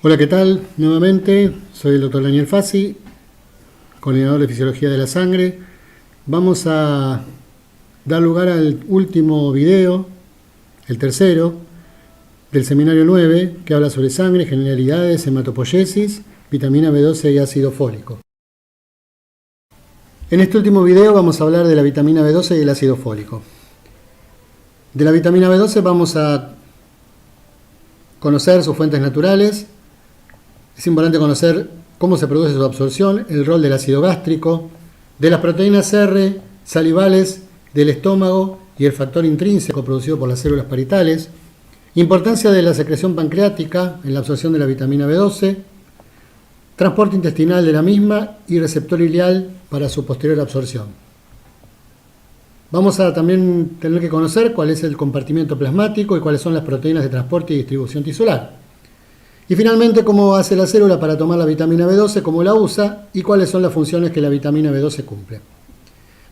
Hola, ¿qué tal? Nuevamente, soy el doctor Daniel Fassi, coordinador de Fisiología de la Sangre. Vamos a dar lugar al último video, el tercero, del seminario 9, que habla sobre sangre, generalidades, hematopoiesis, vitamina B12 y ácido fólico. En este último video vamos a hablar de la vitamina B12 y el ácido fólico. De la vitamina B12 vamos a conocer sus fuentes naturales. Es importante conocer cómo se produce su absorción, el rol del ácido gástrico, de las proteínas R salivales del estómago y el factor intrínseco producido por las células parietales, importancia de la secreción pancreática en la absorción de la vitamina B12, transporte intestinal de la misma y receptor ileal para su posterior absorción. Vamos a también tener que conocer cuál es el compartimiento plasmático y cuáles son las proteínas de transporte y distribución tisular. Y finalmente, cómo hace la célula para tomar la vitamina B12, cómo la usa y cuáles son las funciones que la vitamina B12 cumple.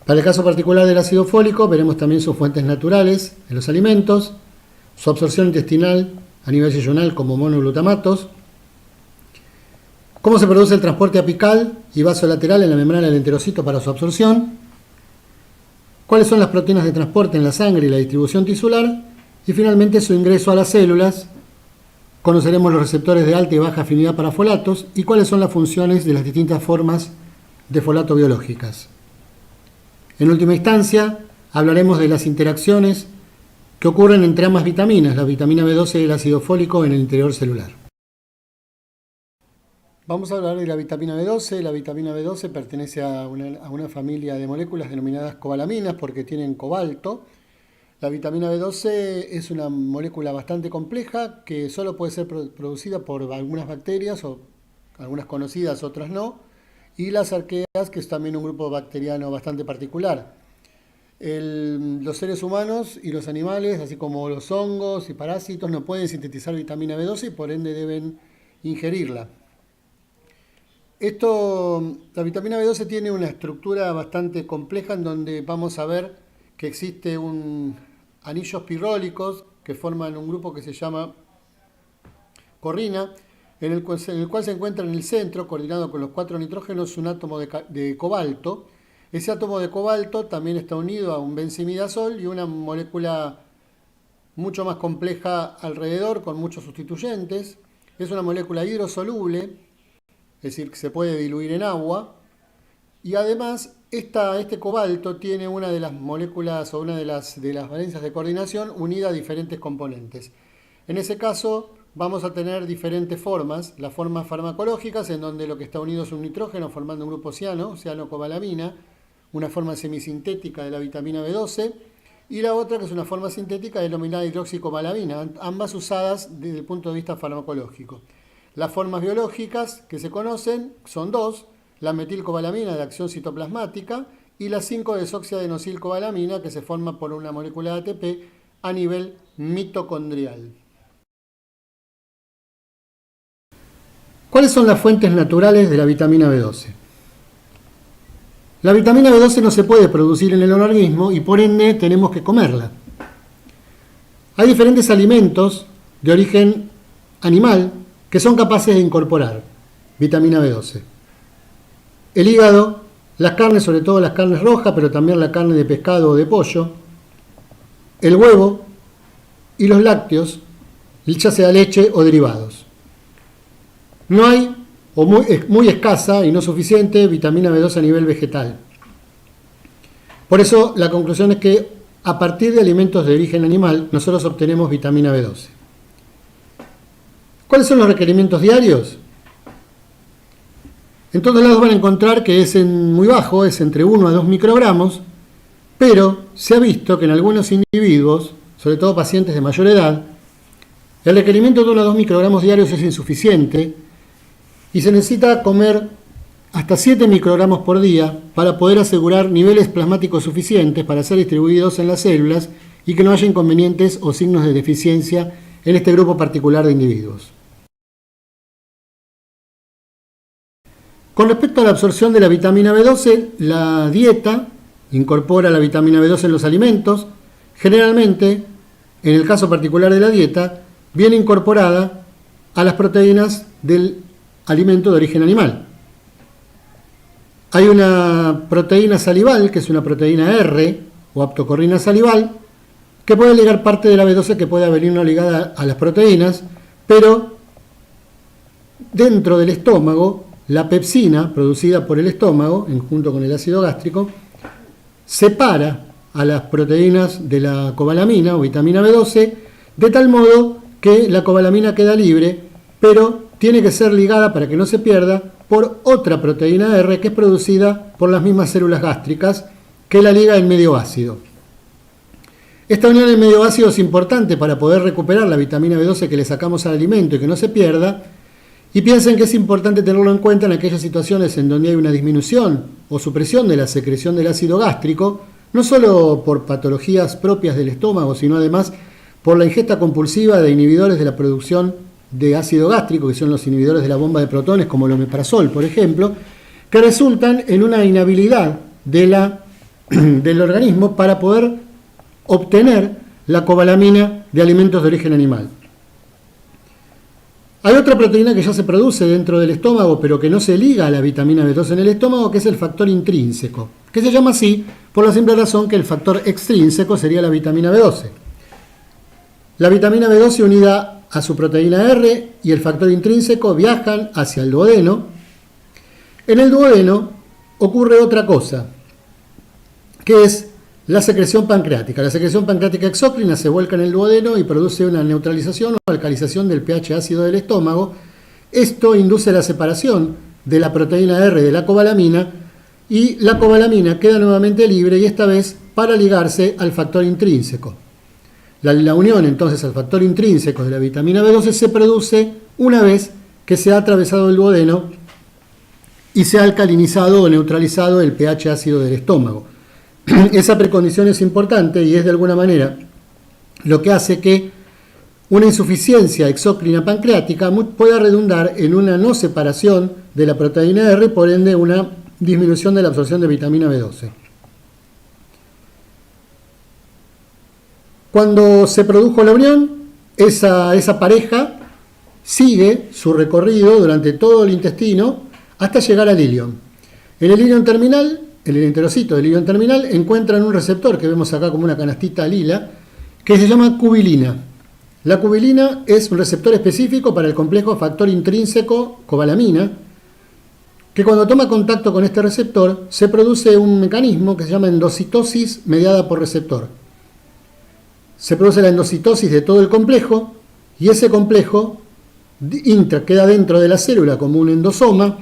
Para el caso particular del ácido fólico, veremos también sus fuentes naturales en los alimentos, su absorción intestinal a nivel yeyunal como monoglutamatos, cómo se produce el transporte apical y vasolateral en la membrana del enterocito para su absorción, cuáles son las proteínas de transporte en la sangre y la distribución tisular, y finalmente su ingreso a las células. Conoceremos los receptores de alta y baja afinidad para folatos y cuáles son las funciones de las distintas formas de folato biológicas. En última instancia, hablaremos de las interacciones que ocurren entre ambas vitaminas, la vitamina B12 y el ácido fólico en el interior celular. Vamos a hablar de la vitamina B12. La vitamina B12 pertenece a una familia de moléculas denominadas cobalaminas porque tienen cobalto. La vitamina B12 es una molécula bastante compleja que solo puede ser producida por algunas bacterias, o algunas conocidas, otras no, y las arqueas, que es también un grupo bacteriano bastante particular. Los seres humanos y los animales, así como los hongos y parásitos, no pueden sintetizar vitamina B12 y por ende deben ingerirla. La vitamina B12 tiene una estructura bastante compleja en donde vamos a ver que existe anillos pirrólicos que forman un grupo que se llama corrina, en el cual se encuentra en el centro, coordinado con los 4 nitrógenos, un átomo de cobalto. Ese átomo de cobalto también está unido a un benzimidazol y una molécula mucho más compleja alrededor, con muchos sustituyentes. Es una molécula hidrosoluble, es decir, que se puede diluir en agua. Y además, este cobalto tiene una de las moléculas o una de las valencias de coordinación unida a diferentes componentes. En ese caso, vamos a tener diferentes formas. Las formas farmacológicas, en donde lo que está unido es un nitrógeno formando un grupo cianocobalamina, una forma semisintética de la vitamina B12, y la otra que es una forma sintética denominada hidroxicobalamina, ambas usadas desde el punto de vista farmacológico. Las formas biológicas que se conocen son dos: la metilcobalamina de acción citoplasmática y la 5-desoxiadenosilcobalamina, que se forma por una molécula de ATP a nivel mitocondrial. ¿Cuáles son las fuentes naturales de la vitamina B12? La vitamina B12 no se puede producir en el organismo y por ende tenemos que comerla. Hay diferentes alimentos de origen animal que son capaces de incorporar vitamina B12. El hígado, las carnes, sobre todo las carnes rojas, pero también la carne de pescado o de pollo, el huevo y los lácteos, ya sea leche o derivados. No hay, o es muy escasa y no suficiente, vitamina B12 a nivel vegetal. Por eso la conclusión es que a partir de alimentos de origen animal nosotros obtenemos vitamina B12. ¿Cuáles son los requerimientos diarios? En todos lados van a encontrar que es muy bajo, es entre 1 a 2 microgramos, pero se ha visto que en algunos individuos, sobre todo pacientes de mayor edad, el requerimiento de 1 a 2 microgramos diarios es insuficiente y se necesita comer hasta 7 microgramos por día para poder asegurar niveles plasmáticos suficientes para ser distribuidos en las células y que no haya inconvenientes o signos de deficiencia en este grupo particular de individuos. Con respecto a la absorción de la vitamina B12, la dieta incorpora la vitamina B12 en los alimentos. Generalmente, en el caso particular de la dieta, viene incorporada a las proteínas del alimento de origen animal. Hay una proteína salival, que es una proteína R, o aptocorrina salival, que puede ligar parte de la B12 que puede venir no ligada a las proteínas, pero dentro del estómago, la pepsina, producida por el estómago, junto con el ácido gástrico, separa a las proteínas de la cobalamina o vitamina B12, de tal modo que la cobalamina queda libre, pero tiene que ser ligada para que no se pierda por otra proteína R que es producida por las mismas células gástricas que la liga en medio ácido. Esta unión en medio ácido es importante para poder recuperar la vitamina B12 que le sacamos al alimento y que no se pierda, y piensen que es importante tenerlo en cuenta en aquellas situaciones en donde hay una disminución o supresión de la secreción del ácido gástrico, no solo por patologías propias del estómago, sino además por la ingesta compulsiva de inhibidores de la producción de ácido gástrico, que son los inhibidores de la bomba de protones, como el omeprazol, por ejemplo, que resultan en una inhabilidad del organismo para poder obtener la cobalamina de alimentos de origen animal. Hay otra proteína que ya se produce dentro del estómago, pero que no se liga a la vitamina B12 en el estómago, que es el factor intrínseco, que se llama así por la simple razón que el factor extrínseco sería la vitamina B12. La vitamina B12 unida a su proteína R y el factor intrínseco viajan hacia el duodeno. En el duodeno ocurre otra cosa, que es la secreción pancreática. La secreción pancreática exócrina se vuelca en el duodeno y produce una neutralización o alcalización del pH ácido del estómago. Esto induce la separación de la proteína R de la cobalamina y la cobalamina queda nuevamente libre y esta vez para ligarse al factor intrínseco. La unión entonces al factor intrínseco de la vitamina B12 se produce una vez que se ha atravesado el duodeno y se ha alcalinizado o neutralizado el pH ácido del estómago. Esa precondición es importante y es de alguna manera lo que hace que una insuficiencia exócrina pancreática pueda redundar en una no separación de la proteína R y por ende una disminución de la absorción de vitamina B12. Cuando se produjo la unión, esa pareja sigue su recorrido durante todo el intestino hasta llegar al ilion. En el ilion terminal, en el enterocito del ilion terminal, encuentran un receptor que vemos acá como una canastita lila, que se llama cubilina. La cubilina es un receptor específico para el complejo factor intrínseco cobalamina, que cuando toma contacto con este receptor se produce un mecanismo que se llama endocitosis mediada por receptor. Se produce la endocitosis de todo el complejo y ese complejo queda dentro de la célula como un endosoma,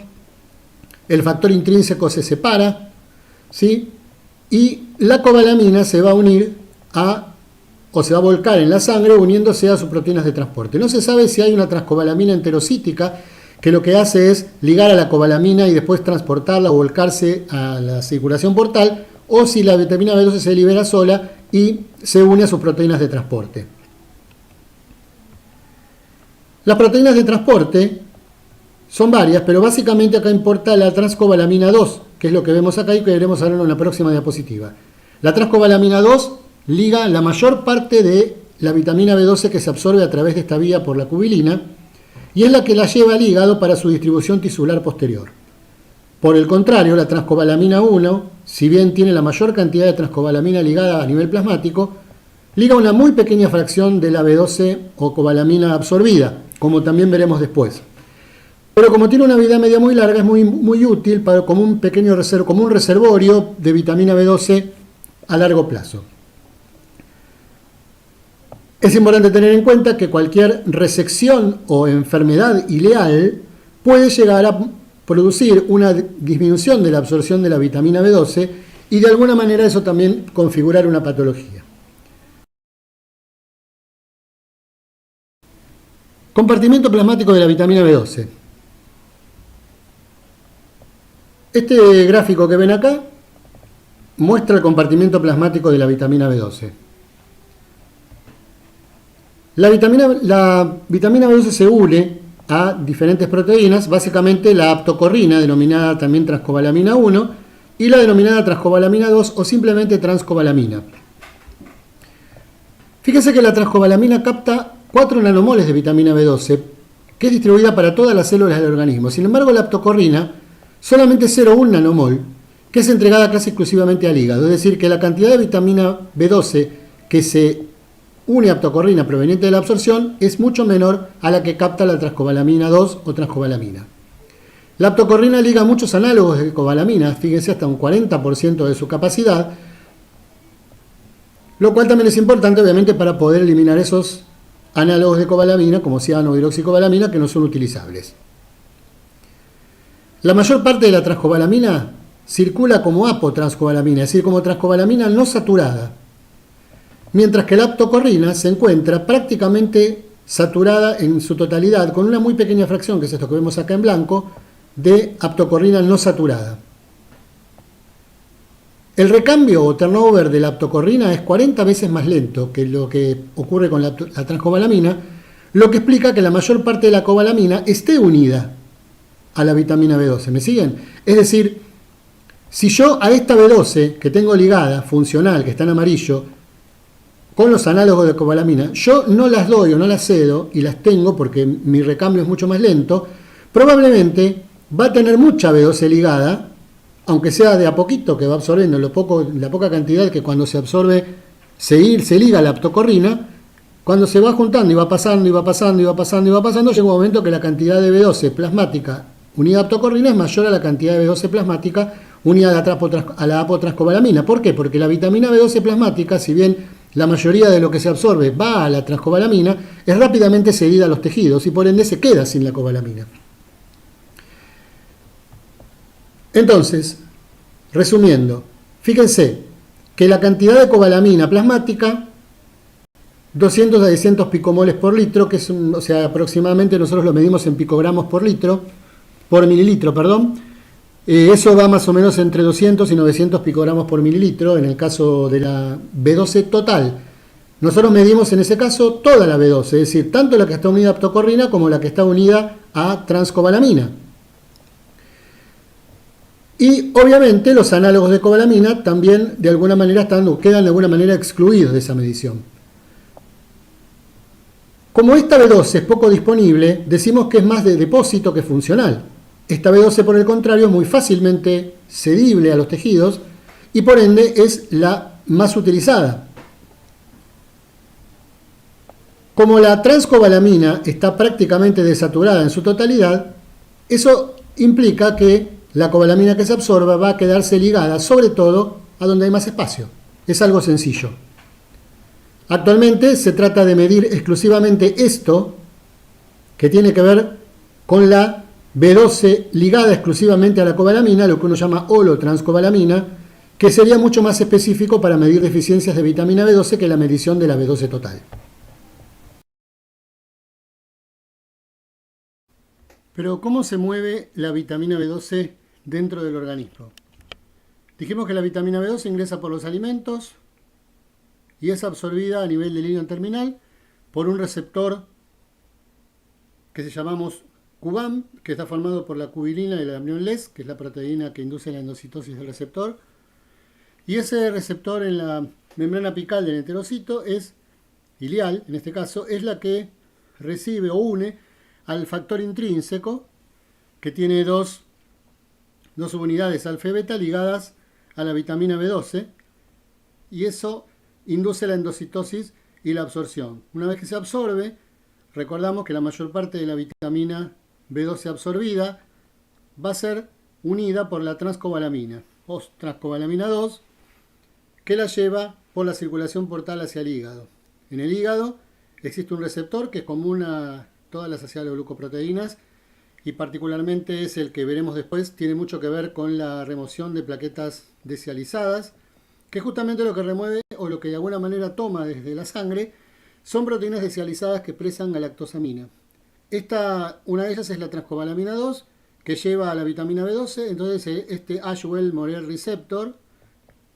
el factor intrínseco se separa, ¿sí? Y la cobalamina se va a unir o se va a volcar en la sangre uniéndose a sus proteínas de transporte. No se sabe si hay una transcobalamina enterocítica que lo que hace es ligar a la cobalamina y después transportarla o volcarse a la circulación portal, o si la vitamina B12 se libera sola y se une a sus proteínas de transporte. Las proteínas de transporte son varias, pero básicamente acá importa la transcobalamina 2, que es lo que vemos acá y que veremos ahora en una próxima diapositiva. La transcobalamina 2 liga la mayor parte de la vitamina B12 que se absorbe a través de esta vía por la cubilina y es la que la lleva al hígado para su distribución tisular posterior. Por el contrario, la transcobalamina 1, si bien tiene la mayor cantidad de transcobalamina ligada a nivel plasmático, liga una muy pequeña fracción de la B12 o cobalamina absorbida, como también veremos después. Pero como tiene una vida media muy larga, es muy útil como un pequeño como un reservorio de vitamina B12 a largo plazo. Es importante tener en cuenta que cualquier resección o enfermedad ileal puede llegar a producir una disminución de la absorción de la vitamina B12 y de alguna manera eso también configurar una patología. Compartimiento plasmático de la vitamina B12. Este gráfico que ven acá muestra el compartimiento plasmático de la vitamina B12. La vitamina B12 se une a diferentes proteínas, básicamente la aptocorrina, denominada también transcobalamina 1, y la denominada transcobalamina 2 o simplemente transcobalamina. Fíjense que la transcobalamina capta 4 nanomoles de vitamina B12, que es distribuida para todas las células del organismo. Sin embargo, la aptocorrina solamente 0,1 nanomol, que es entregada casi exclusivamente al hígado. Es decir, que la cantidad de vitamina B12 que se une a aptocorrina proveniente de la absorción es mucho menor a la que capta la transcobalamina 2 o transcobalamina. La aptocorrina liga muchos análogos de cobalamina, fíjense hasta un 40% de su capacidad, lo cual también es importante obviamente para poder eliminar esos análogos de cobalamina como ciano o hidroxicobalamina que no son utilizables. La mayor parte de la transcobalamina circula como apotranscobalamina, es decir, como transcobalamina no saturada, mientras que la aptocorrina se encuentra prácticamente saturada en su totalidad con una muy pequeña fracción, que es esto que vemos acá en blanco, de aptocorrina no saturada. El recambio o turnover de la aptocorrina es 40 veces más lento que lo que ocurre con la transcobalamina, lo que explica que la mayor parte de la cobalamina esté unida a la vitamina B12. ¿Me siguen? Es decir, si yo a esta B12 que tengo ligada, funcional, que está en amarillo, con los análogos de cobalamina, yo no las doy o no las cedo y las tengo porque mi recambio es mucho más lento, probablemente va a tener mucha B12 ligada, aunque sea de a poquito que va absorbiendo la poca cantidad que cuando se absorbe se liga a la aptocorrina. Cuando se va juntando y va pasando y va pasando y va pasando y va pasando, llega un momento que la cantidad de B12 plasmática unida a aptocorrina es mayor a la cantidad de B12 plasmática unida a la apotranscobalamina. ¿Por qué? Porque la vitamina B12 plasmática, si bien la mayoría de lo que se absorbe va a la transcobalamina, es rápidamente cedida a los tejidos y por ende se queda sin la cobalamina. Entonces, resumiendo, fíjense que la cantidad de cobalamina plasmática, 200 a 600 picomoles por litro, que es o sea, aproximadamente nosotros lo medimos en picogramos por mililitro, perdón. Eso va más o menos entre 200 y 900 picogramos por mililitro en el caso de la B12 total. Nosotros medimos en ese caso toda la B12, es decir, tanto la que está unida a aptocorrina como la que está unida a transcobalamina. Y obviamente los análogos de cobalamina también de alguna manera quedan de alguna manera excluidos de esa medición. Como esta B12 es poco disponible, decimos que es más de depósito que funcional. Esta B12, por el contrario, es muy fácilmente cedible a los tejidos y por ende es la más utilizada. Como la transcobalamina está prácticamente desaturada en su totalidad, eso implica que la cobalamina que se absorba va a quedarse ligada sobre todo a donde hay más espacio. Es algo sencillo. Actualmente se trata de medir exclusivamente esto, que tiene que ver con la B12 ligada exclusivamente a la cobalamina, lo que uno llama holotranscobalamina, que sería mucho más específico para medir deficiencias de vitamina B12 que la medición de la B12 total. Pero ¿cómo se mueve la vitamina B12 dentro del organismo? Dijimos que la vitamina B12 ingresa por los alimentos y es absorbida a nivel del hilo terminal por un receptor que llamamos CUBAM, que está formado por la cubilina y la amnión-LES, que es la proteína que induce la endocitosis del receptor. Y ese receptor en la membrana apical del enterocito es ileal, en este caso, es la que recibe o une al factor intrínseco, que tiene dos subunidades alfa y beta ligadas a la vitamina B12, y eso induce la endocitosis y la absorción. Una vez que se absorbe, recordamos que la mayor parte de la vitamina B12 absorbida va a ser unida por la transcobalamina, o transcobalamina 2, que la lleva por la circulación portal hacia el hígado. En el hígado existe un receptor que es común a todas las acido-glucoproteínas y particularmente es el que veremos después, tiene mucho que ver con la remoción de plaquetas deshializadas, que justamente lo que remueve o lo que de alguna manera toma desde la sangre son proteínas deshializadas que expresan galactosamina. Una de ellas es la transcobalamina 2, que lleva a la vitamina B12, entonces este Ashwell-Morel receptor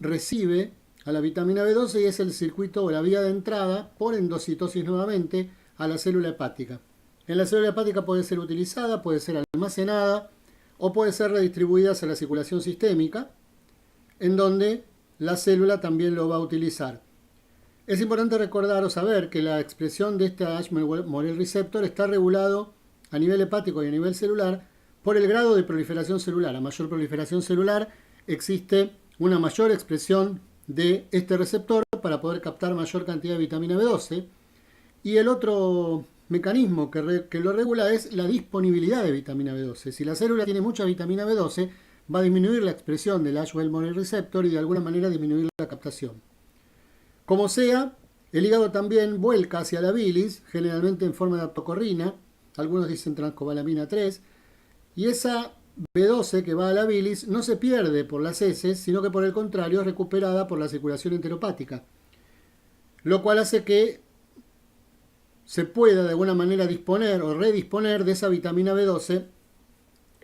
recibe a la vitamina B12 y es el circuito o la vía de entrada por endocitosis nuevamente a la célula hepática. En la célula hepática puede ser utilizada, puede ser almacenada o puede ser redistribuida hacia la circulación sistémica, en donde la célula también lo va a utilizar. Es importante recordar o saber que la expresión de este Ashwell-Morel receptor está regulado a nivel hepático y a nivel celular por el grado de proliferación celular. A mayor proliferación celular existe una mayor expresión de este receptor para poder captar mayor cantidad de vitamina B12. Y el otro mecanismo que lo regula es la disponibilidad de vitamina B12. Si la célula tiene mucha vitamina B12, va a disminuir la expresión del Ashwell-Morey Receptor y de alguna manera disminuir la captación. Como sea, el hígado también vuelca hacia la bilis, generalmente en forma de aptocorrina, algunos dicen transcobalamina 3, y esa B12 que va a la bilis no se pierde por las heces, sino que por el contrario es recuperada por la circulación enteropática, lo cual hace que se pueda de alguna manera disponer o redisponer de esa vitamina B12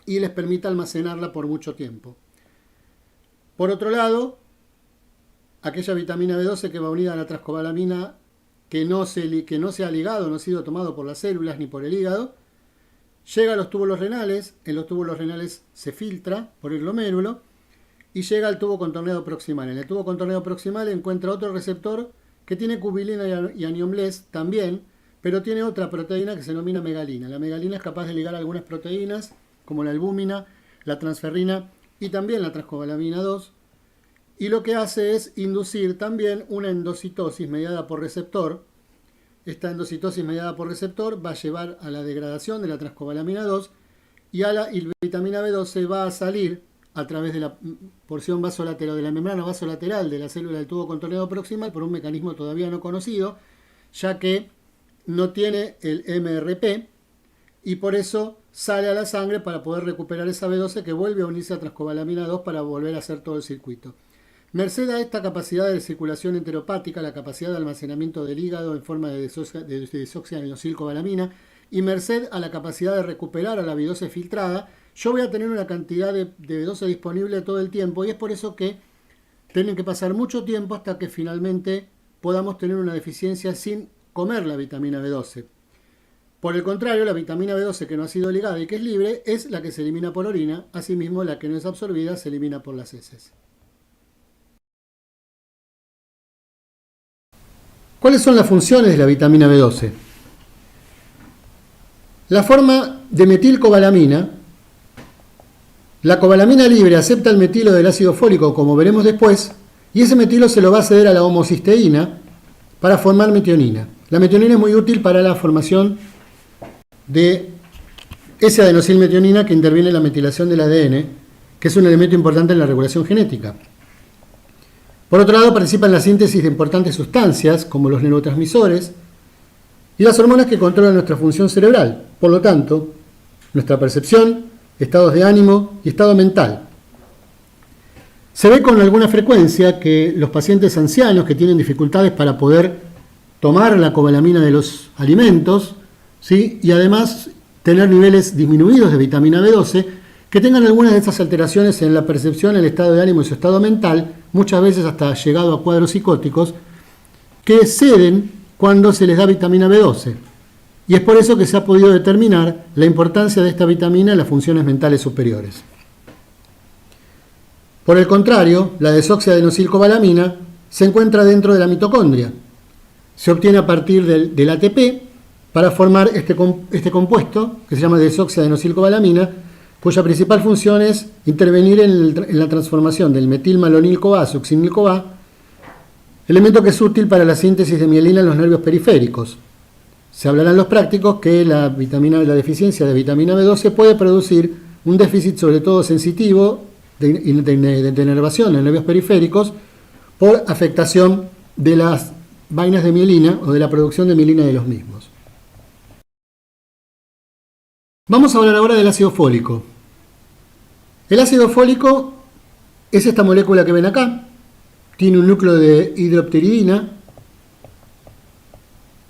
y les permita almacenarla por mucho tiempo. Por otro lado, aquella vitamina B12 que va unida a la transcobalamina que no se ha ligado, no ha sido tomado por las células ni por el hígado, llega a los túbulos renales, en los túbulos renales se filtra por el glomérulo y llega al tubo contorneado proximal. En el tubo contorneado proximal encuentra otro receptor que tiene cubilina y aniomblés también, pero tiene otra proteína que se denomina megalina. La megalina es capaz de ligar algunas proteínas como la albúmina, la transferrina y también la transcobalamina 2, y lo que hace es inducir también una endocitosis mediada por receptor. Esta endocitosis mediada por receptor va a llevar a la degradación de la transcobalamina 2 y la vitamina B12 va a salir a través de la porción vasolateral, de la membrana vasolateral de la célula del tubo contorneado proximal por un mecanismo todavía no conocido, ya que no tiene el MRP y por eso sale a la sangre para poder recuperar esa B12 que vuelve a unirse a transcobalamina 2 para volver a hacer todo el circuito. Merced a esta capacidad de circulación enteropática, la capacidad de almacenamiento del hígado en forma de desoxianosilcobalamina y merced a la capacidad de recuperar a la B12 filtrada, yo voy a tener una cantidad de B12 disponible todo el tiempo y es por eso que tienen que pasar mucho tiempo hasta que finalmente podamos tener una deficiencia sin comer la vitamina B12. Por el contrario, la vitamina B12 que no ha sido ligada y que es libre es la que se elimina por orina, asimismo la que no es absorbida se elimina por las heces. ¿Cuáles son las funciones de la vitamina B12? La forma de metilcobalamina, la cobalamina libre acepta el metilo del ácido fólico, como veremos después, y ese metilo se lo va a ceder a la homocisteína para formar metionina. La metionina es muy útil para la formación de esa adenosilmetionina que interviene en la metilación del ADN, que es un elemento importante en la regulación genética. Por otro lado, participa en la síntesis de importantes sustancias, como los neurotransmisores, y las hormonas que controlan nuestra función cerebral. Por lo tanto, nuestra percepción, estados de ánimo y estado mental. Se ve con alguna frecuencia que los pacientes ancianos que tienen dificultades para poder tomar la cobalamina de los alimentos, ¿sí? Y además tener niveles disminuidos de vitamina B12, que tengan algunas de estas alteraciones en la percepción, el estado de ánimo y su estado mental, muchas veces hasta llegado a cuadros psicóticos, que ceden cuando se les da vitamina B12. Y es por eso que se ha podido determinar la importancia de esta vitamina en las funciones mentales superiores. Por el contrario, la desoxiadenosilcobalamina se encuentra dentro de la mitocondria. Se obtiene a partir del ATP para formar este compuesto, que se llama desoxiadenosilcobalamina, cuya principal función es intervenir en la transformación del metilmalonil-CoA a succinil-CoA, elemento que es útil para la síntesis de mielina en los nervios periféricos. Se hablará en los prácticos que la deficiencia de vitamina B12 puede producir un déficit sobre todo sensitivo de denervación en nervios periféricos por afectación de las vainas de mielina o de la producción de mielina de los mismos. Vamos a hablar ahora del ácido fólico. El ácido fólico es esta molécula que ven acá. Tiene un núcleo de hidropteridina,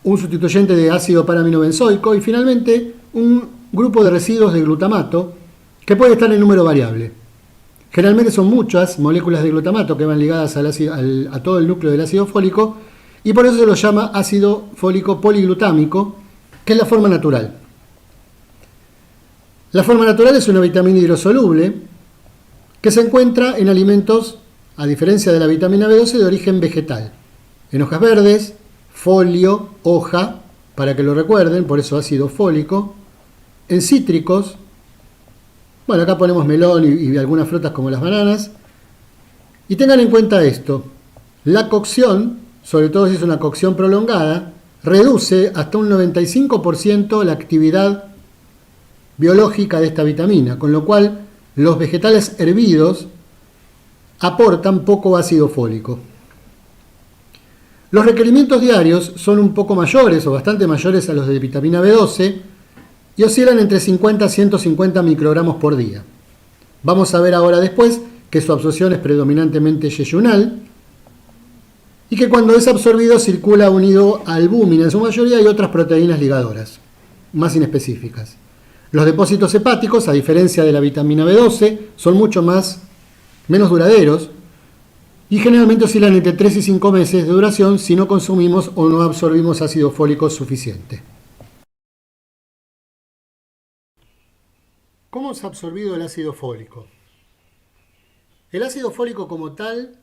un sustituyente de ácido paraminobenzoico y finalmente un grupo de residuos de glutamato que puede estar en número variable. Generalmente son muchas moléculas de glutamato que van ligadas a todo el núcleo del ácido fólico y por eso se lo llama ácido fólico poliglutámico, que es la forma natural. La forma natural es una vitamina hidrosoluble que se encuentra en alimentos, a diferencia de la vitamina B12, de origen vegetal. En hojas verdes, folio, hoja, para que lo recuerden, por eso ácido fólico. en cítricos. Bueno, acá ponemos melón y algunas frutas como las bananas. Y tengan en cuenta esto, la cocción, sobre todo si es una cocción prolongada, reduce hasta un 95% la actividad biológica de esta vitamina, con lo cual los vegetales hervidos aportan poco ácido fólico. Los requerimientos diarios son un poco mayores o bastante mayores a los de vitamina B12 y oscilan entre 50 a 150 microgramos por día. Vamos a ver ahora después que su absorción es predominantemente yeyunal y que cuando es absorbido circula unido a albúmina en su mayoría y otras proteínas ligadoras, más inespecíficas. Los depósitos hepáticos, a diferencia de la vitamina B12, son mucho menos duraderos y generalmente oscilan entre 3 y 5 meses de duración si no consumimos o no absorbimos ácido fólico suficiente. ¿Cómo se ha absorbido el ácido fólico? El ácido fólico como tal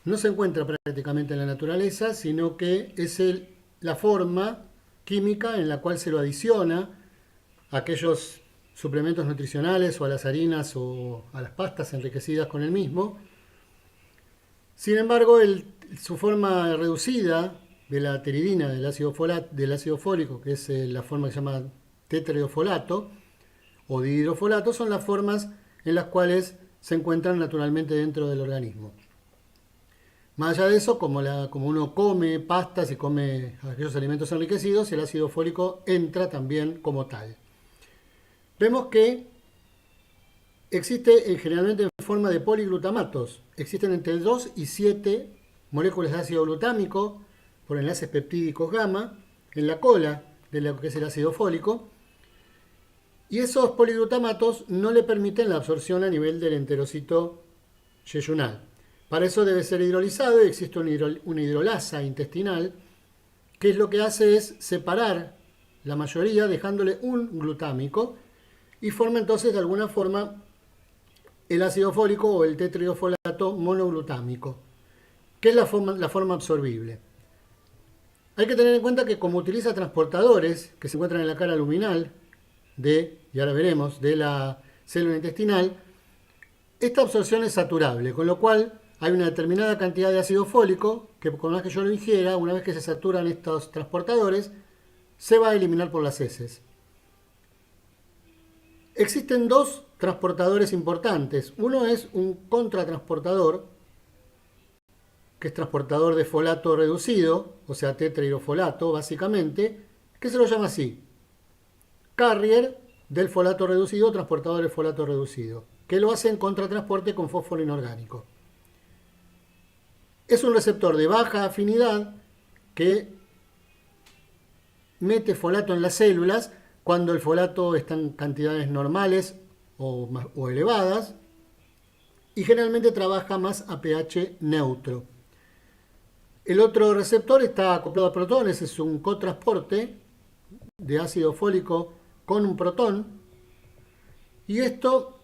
no se encuentra prácticamente en la naturaleza, sino que es la forma química en la cual se lo adiciona a aquellos suplementos nutricionales o a las harinas o a las pastas enriquecidas con el mismo. Sin embargo, su forma reducida de la pteridina del ácido fólico, que es la forma que se llama tetraidrofolato o dihidrofolato, son las formas en las cuales se encuentran naturalmente dentro del organismo. Más allá de eso, como uno come pastas y come aquellos alimentos enriquecidos, el ácido fólico entra también como tal. Vemos que existe generalmente en forma de poliglutamatos. Existen entre 2 y 7 moléculas de ácido glutámico por enlaces peptídicos gamma en la cola de lo que es el ácido fólico. Y esos poliglutamatos no le permiten la absorción a nivel del enterocito yeyunal. Para eso debe ser hidrolizado y existe una hidrolasa intestinal que lo que hace es separar la mayoría dejándole un glutámico y forma entonces de alguna forma el ácido fólico o el tetraidrofolato monoglutámico, que es la forma absorbible. Hay que tener en cuenta que como utiliza transportadores que se encuentran en la cara luminal y ahora veremos, de la célula intestinal, esta absorción es saturable, con lo cual hay una determinada cantidad de ácido fólico que con más que yo lo ingiera, una vez que se saturan estos transportadores, se va a eliminar por las heces. Existen dos transportadores importantes. Uno es un contratransportador, que es transportador de folato reducido, o sea, tetraidrofolato, básicamente, que se lo llama así: carrier del folato reducido, transportador del folato reducido, que lo hace en contratransporte con fósforo inorgánico. Es un receptor de baja afinidad que mete folato en las células cuando el folato está en cantidades normales o elevadas, y generalmente trabaja más a pH neutro. El otro receptor está acoplado a protones, es un cotransporte de ácido fólico con un protón, y esto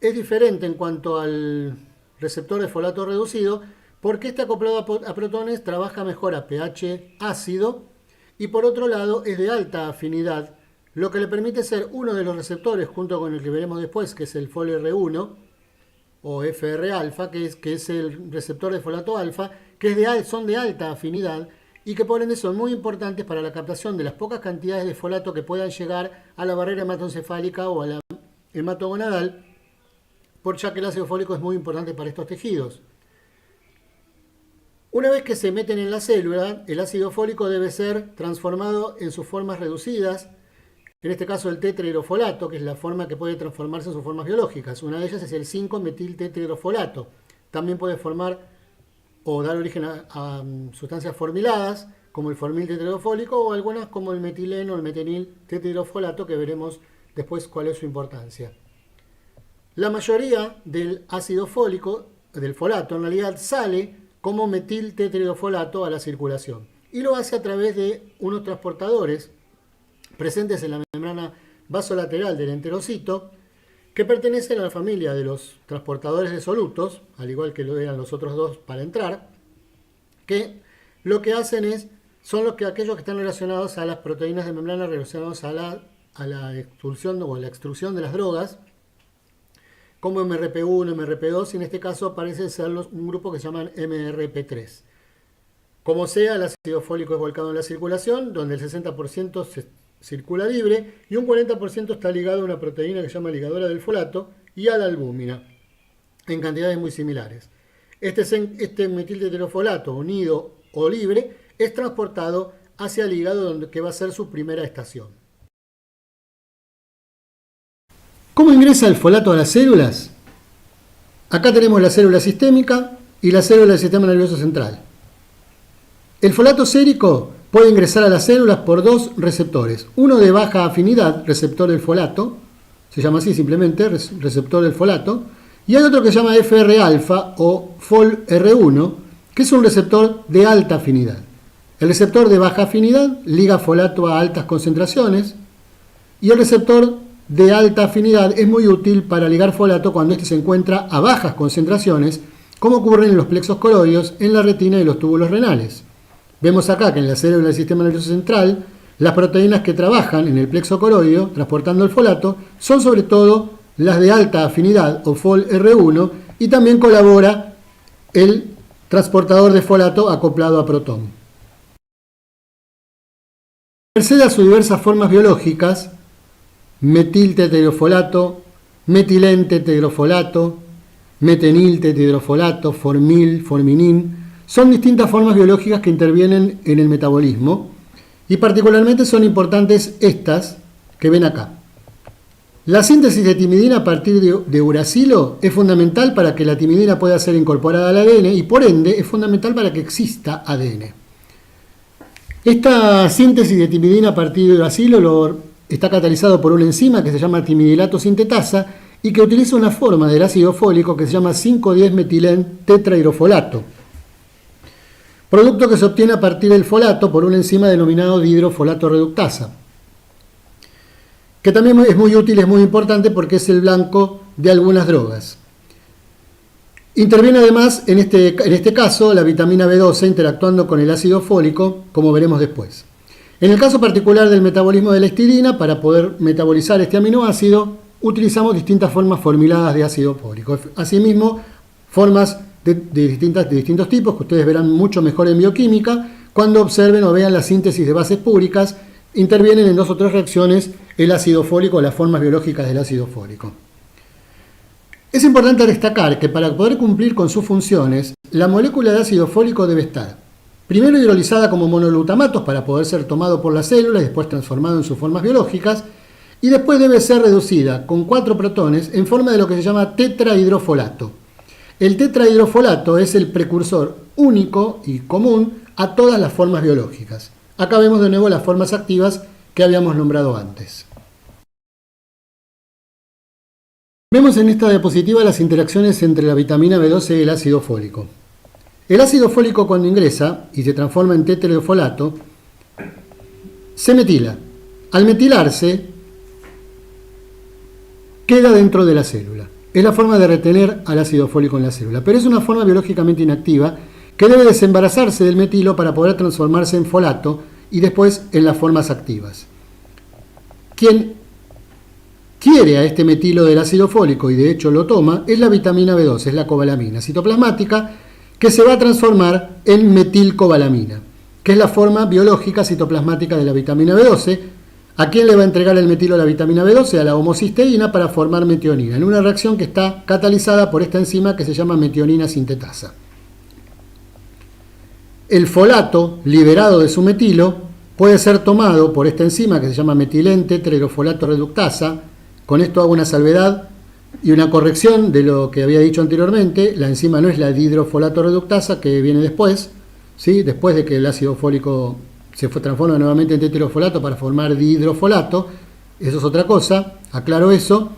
es diferente en cuanto al receptor de folato reducido, porque este acoplado a protones trabaja mejor a pH ácido y por otro lado es de alta afinidad, lo que le permite ser uno de los receptores, junto con el que veremos después, que es el FOLR1 o FR-alfa, que es el receptor de folato alfa, que son de alta afinidad y que por ende son muy importantes para la captación de las pocas cantidades de folato que puedan llegar a la barrera hematoencefálica o a la hematogonadal, ya que el ácido fólico es muy importante para estos tejidos. Una vez que se meten en la célula, el ácido fólico debe ser transformado en sus formas reducidas, en este caso el tetraidrofolato, que es la forma que puede transformarse en sus formas biológicas. Una de ellas es el 5-metil-tetraidrofolato. También puede formar o dar origen a sustancias formiladas, como el formil tetraidrofólico, o algunas como el metileno o el metenil tetraidrofolato, que veremos después cuál es su importancia. La mayoría del ácido fólico, del folato, en realidad sale como metil tetraidrofolato a la circulación. Y lo hace a través de unos transportadores presentes en la membrana vasolateral del enterocito, que pertenecen a la familia de los transportadores de solutos, al igual que lo eran los otros dos para entrar, que lo que hacen son aquellos que están relacionados a las proteínas de membrana relacionados a a la expulsión o a la extrusión de las drogas, como MRP1, MRP2, y en este caso parece ser un grupo que se llaman MRP3. Como sea, el ácido fólico es volcado en la circulación, donde el 60% se circula libre y un 40% está ligado a una proteína que se llama ligadora del folato y a la albúmina, en cantidades muy similares. Este metiltetrofolato unido o libre es transportado hacia el hígado, que va a ser su primera estación. ¿Cómo ingresa el folato a las células? Acá tenemos la célula sistémica y la célula del sistema nervioso central. El folato sérico puede ingresar a las células por dos receptores. Uno de baja afinidad, receptor del folato, se llama así simplemente, receptor del folato, y hay otro que se llama FR-alfa o FOLR1, que es un receptor de alta afinidad. El receptor de baja afinidad liga folato a altas concentraciones y el receptor de alta afinidad es muy útil para ligar folato cuando éste se encuentra a bajas concentraciones, como ocurre en los plexos coroideos, en la retina y los túbulos renales. Vemos acá que en la célula del sistema nervioso central, las proteínas que trabajan en el plexo coroideo transportando el folato son sobre todo las de alta afinidad o FOLR1 y también colabora el transportador de folato acoplado a protón. Merced a sus diversas formas biológicas, metiltetrahidrofolato, metilentetrahidrofolato, meteniltetrahidrofolato, formil, forminin, son distintas formas biológicas que intervienen en el metabolismo y particularmente son importantes estas que ven acá. La síntesis de timidina a partir de uracilo es fundamental para que la timidina pueda ser incorporada al ADN y por ende es fundamental para que exista ADN. Esta síntesis de timidina a partir de uracilo está catalizado por una enzima que se llama timidilato sintetasa y que utiliza una forma del ácido fólico que se llama 5,10-metilen-tetrahidrofolato. Producto que se obtiene a partir del folato por una enzima denominado dihidrofolato reductasa, que también es muy útil, es muy importante porque es el blanco de algunas drogas. Interviene además en este caso la vitamina B12 interactuando con el ácido fólico, como veremos después. En el caso particular del metabolismo de la histidina, para poder metabolizar este aminoácido, utilizamos distintas formas formuladas de ácido fólico. Asimismo, formas de distintos tipos que ustedes verán mucho mejor en bioquímica cuando observen o vean la síntesis de bases púricas. Intervienen en dos o tres reacciones el ácido fólico, las formas biológicas del ácido fólico. Es importante destacar que para poder cumplir con sus funciones, la molécula de ácido fólico debe estar primero hidrolizada como monoglutamatos para poder ser tomado por las células y después transformado en sus formas biológicas, y después debe ser reducida con 4 protones en forma de lo que se llama tetrahidrofolato. El tetrahidrofolato es el precursor único y común a todas las formas biológicas. Acá vemos de nuevo las formas activas que habíamos nombrado antes. Vemos en esta diapositiva las interacciones entre la vitamina B12 y el ácido fólico. El ácido fólico cuando ingresa y se transforma en tetrahidrofolato, se metila. Al metilarse, queda dentro de la célula. Es la forma de retener al ácido fólico en la célula, pero es una forma biológicamente inactiva que debe desembarazarse del metilo para poder transformarse en folato y después en las formas activas. Quien quiere a este metilo del ácido fólico y de hecho lo toma es la vitamina B12, es la cobalamina citoplasmática, que se va a transformar en metilcobalamina, que es la forma biológica citoplasmática de la vitamina B12. ¿A quién le va a entregar el metilo a la vitamina B12? A la homocisteína para formar metionina, en una reacción que está catalizada por esta enzima que se llama metionina sintetasa. El folato liberado de su metilo puede ser tomado por esta enzima que se llama metilente-tetrahidrofolato reductasa. Con esto hago una salvedad y una corrección de lo que había dicho anteriormente. La enzima no es la dihidrofolato reductasa, que viene después, ¿sí? Después de que el ácido fólico se transforma nuevamente en tetrahidrofolato para formar dihidrofolato. Eso es otra cosa, aclaro eso.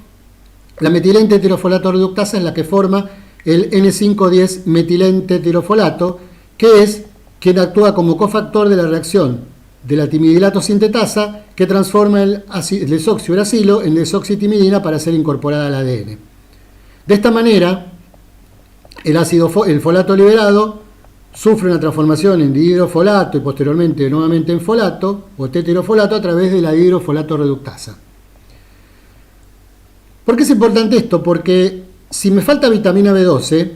La metilente-tetrahidrofolato reductasa es la que forma el N5,10-metilente-tetrahidrofolato, que es quien actúa como cofactor de la reacción de la timidilato sintetasa que transforma el desoxiuracilo en desoxitimidina para ser incorporada al ADN. De esta manera, el folato liberado sufre una transformación en dihidrofolato y posteriormente nuevamente en folato o tetrahidrofolato a través de la dihidrofolato reductasa. ¿Por qué es importante esto? Porque si me falta vitamina B12,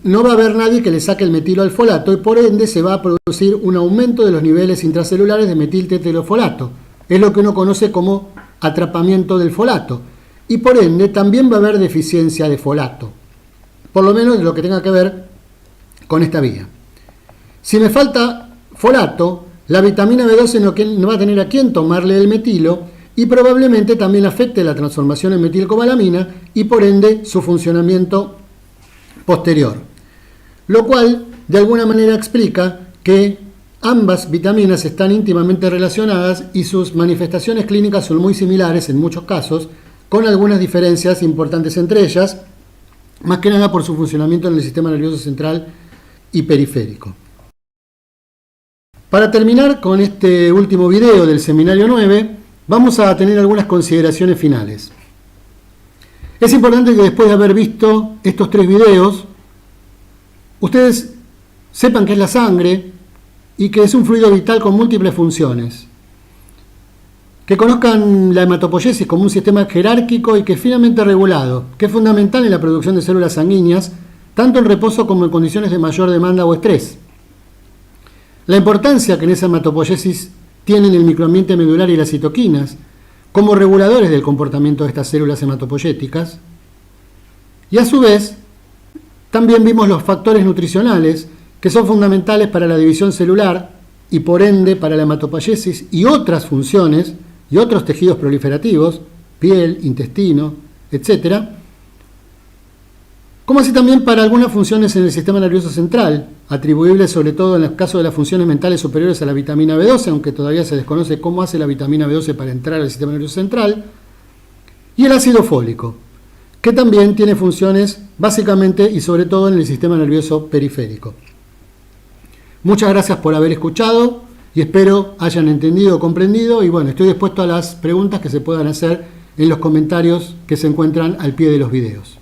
no va a haber nadie que le saque el metilfolato y por ende se va a producir un aumento de los niveles intracelulares de metiltetrofolato. Es lo que uno conoce como atrapamiento del folato. Y por ende también va a haber deficiencia de folato. Por lo menos lo que tenga que ver con esta vía. Si me falta folato, la vitamina B12 no va a tener a quién tomarle el metilo y probablemente también afecte la transformación en metilcobalamina y por ende su funcionamiento posterior. Lo cual de alguna manera explica que ambas vitaminas están íntimamente relacionadas y sus manifestaciones clínicas son muy similares en muchos casos, con algunas diferencias importantes entre ellas, más que nada por su funcionamiento en el sistema nervioso central y periférico. Para terminar con este último video del seminario 9, vamos a tener algunas consideraciones finales. Es importante que después de haber visto estos 3 videos, ustedes sepan qué es la sangre y que es un fluido vital con múltiples funciones. Que conozcan la hematopoiesis como un sistema jerárquico y que es finamente regulado, que es fundamental en la producción de células sanguíneas, tanto en reposo como en condiciones de mayor demanda o estrés. La importancia que en esa hematopoiesis tienen el microambiente medular y las citoquinas, como reguladores del comportamiento de estas células hematopoyéticas. Y a su vez, también vimos los factores nutricionales, que son fundamentales para la división celular y por ende para la hematopoiesis y otras funciones y otros tejidos proliferativos, piel, intestino, etc. Como así también para algunas funciones en el sistema nervioso central, atribuibles sobre todo en el caso de las funciones mentales superiores a la vitamina B12, aunque todavía se desconoce cómo hace la vitamina B12 para entrar al sistema nervioso central, y el ácido fólico, que también tiene funciones básicamente y sobre todo en el sistema nervioso periférico. Muchas gracias por haber escuchado y espero hayan entendido o comprendido y bueno, estoy dispuesto a las preguntas que se puedan hacer en los comentarios que se encuentran al pie de los videos.